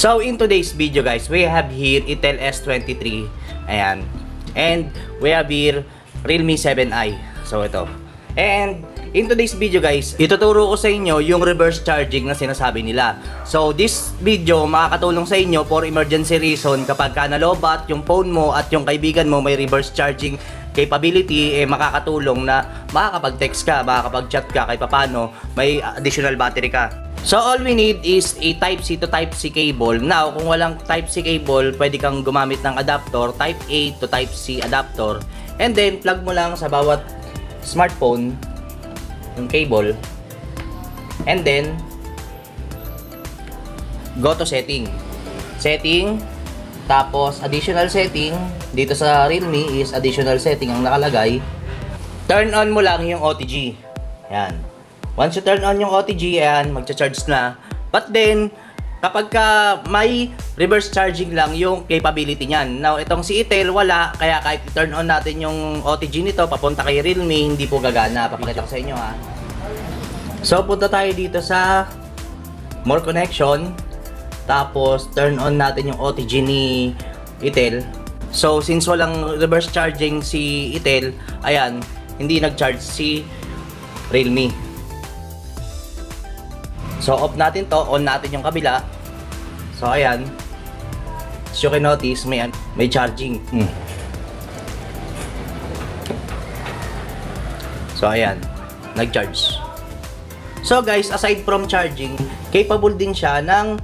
So in today's video guys, we have here Itel S23. Ayan. And we have here Realme 7i. So ito. And in today's video guys, ituturo ko sa inyo yung reverse charging na sinasabi nila. So this video makakatulong sa inyo for emergency reason kapag ka nalobat yung phone mo at yung kaibigan mo may reverse charging capability, makakatulong na makakapag-text ka, makakapag-chat ka kahit papano, may additional battery ka. So all we need is a Type-C to Type-C cable. Now, kung walang Type-C cable, pwede kang gumamit ng adapter, Type-A to Type-C adapter. And then, plug mo lang sa bawat smartphone yung cable. And then, go to setting. Setting. Tapos, additional setting, dito sa Realme is additional setting ang nakalagay. Turn on mo lang yung OTG. Ayan. Once you turn on yung OTG, ayan, magcha-charge na. But then, kapag ka may reverse charging lang yung capability niyan. Now, itong si Itel, wala. Kaya kahit turn on natin yung OTG nito, papunta kay Realme, hindi po gagana. Papakita ko sa inyo, ha. So, punta tayo dito sa More Connection. Tapos, turn on natin yung OTG ni Itel. So, since walang reverse charging si Itel, ayan, hindi nag-charge si Realme. So, off natin to, on natin yung kabila. So, ayan. As you can notice, may charging. So, ayan, nag-charge. So, guys, aside from charging, capable din siya ng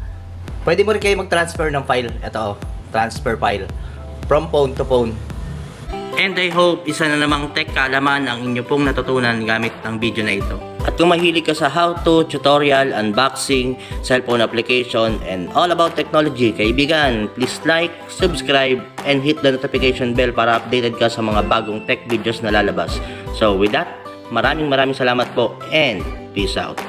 pwede mo rin kayo mag-transfer ng file. Ito, transfer file. From phone to phone. And I hope isa na namang tech kaalaman ang inyo pong natutunan gamit ng video na ito. At kung mahilig ka sa how-to, tutorial, unboxing, cellphone application, and all about technology, kaibigan, please like, subscribe, and hit the notification bell para updated ka sa mga bagong tech videos na lalabas. So with that, maraming salamat po and peace out.